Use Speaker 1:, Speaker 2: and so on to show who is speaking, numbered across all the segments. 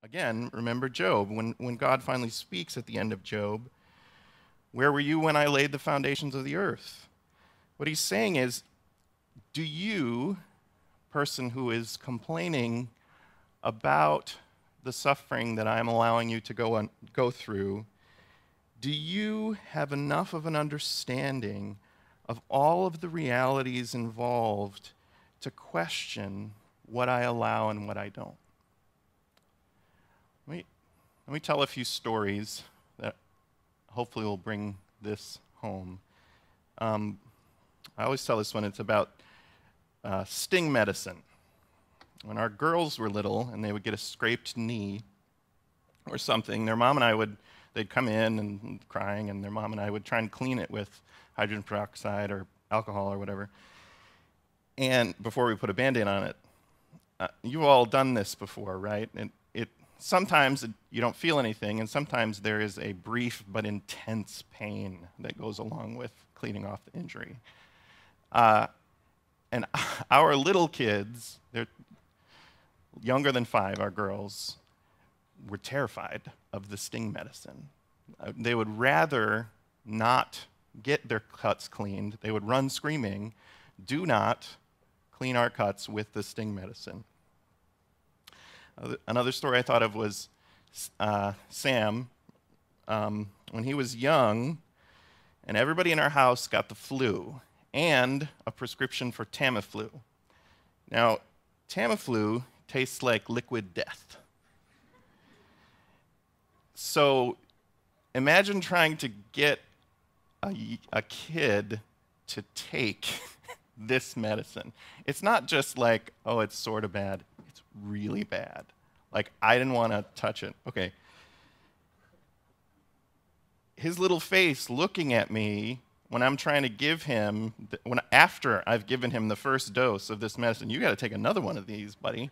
Speaker 1: Again, remember Job. When God finally speaks at the end of Job, where were you when I laid the foundations of the earth? What he's saying is, do you, person who is complaining about the suffering that I'm allowing you to go through, do you have enough of an understanding of all of the realities involved to question what I allow and what I don't? Let me tell a few stories that hopefully will bring this home. I always tell this one. It's about sting medicine. When our girls were little and they would get a scraped knee or something, their mom and I they'd come in and crying, and their mom and I would try and clean it with hydrogen peroxide or alcohol or whatever, and before we put a Band-Aid on it. You've all done this before, right? And sometimes you don't feel anything, and sometimes there is a brief but intense pain that goes along with cleaning off the injury. And our little kids, they're younger than 5, our girls, were terrified of the sting medicine. They would rather not get their cuts cleaned. They would run screaming, "Do not clean our cuts with the sting medicine." Another story I thought of was Sam. When he was young, and everybody in our house got the flu and a prescription for Tamiflu. Now, Tamiflu tastes like liquid death. So imagine trying to get a kid to take this medicine. It's not just like, oh, it's sort of bad. It's really bad. Like, I didn't want to touch it. Okay. His little face looking at me when I'm trying to give him, after I've given him the first dose of this medicine, you got to take another one of these, buddy.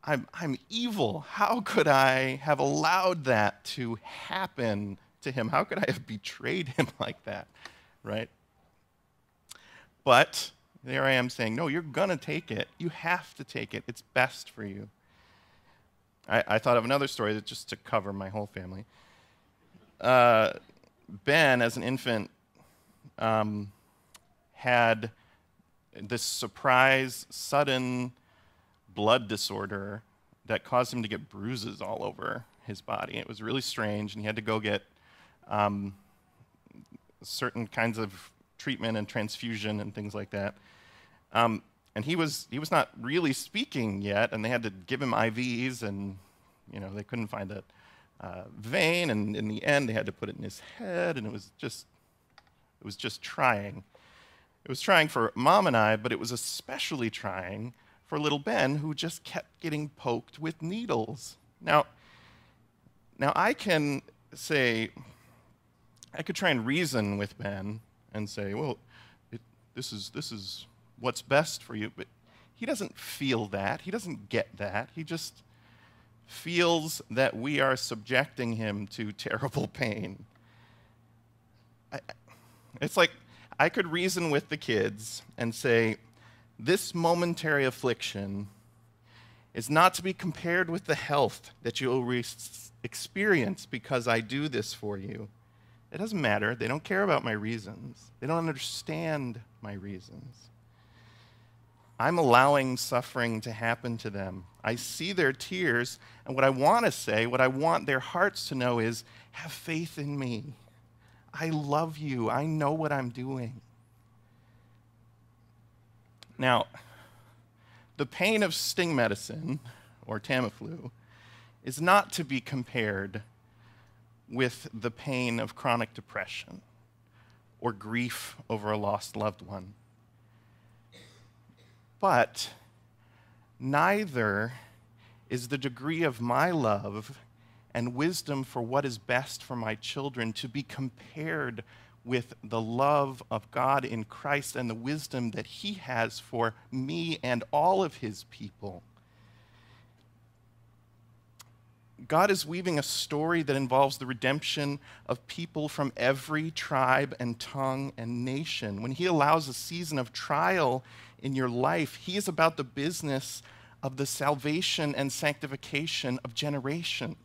Speaker 1: I'm evil. How could I have allowed that to happen to him? How could I have betrayed him like that, right? But there I am saying, no, you're going to take it. You have to take it. It's best for you. I thought of another story that just to cover my whole family. Ben, as an infant, had this surprise, sudden blood disorder that caused him to get bruises all over his body. It was really strange, and he had to go get certain kinds of treatment and transfusion and things like that. And he was not really speaking yet, and they had to give him IVs, and they couldn't find a vein, and in the end they had to put it in his head, and it was just trying. It was trying for Mom and I, but it was especially trying for little Ben, who just kept getting poked with needles. Now I can say, I could try and reason with Ben and say, well, this is what's best for you, but he doesn't feel that. He doesn't get that. He just feels that we are subjecting him to terrible pain. It's like I could reason with the kids and say, this momentary affliction is not to be compared with the health that you'll experience because I do this for you. It doesn't matter. They don't care about my reasons. They don't understand my reasons. I'm allowing suffering to happen to them. I see their tears, and what I want to say, what I want their hearts to know is, have faith in me. I love you. I know what I'm doing. Now, the pain of sting medicine, or Tamiflu, is not to be compared with the pain of chronic depression or grief over a lost loved one. But neither is the degree of my love and wisdom for what is best for my children to be compared with the love of God in Christ and the wisdom that he has for me and all of his people. God is weaving a story that involves the redemption of people from every tribe and tongue and nation. When he allows a season of trial in your life, he is about the business of the salvation and sanctification of generations.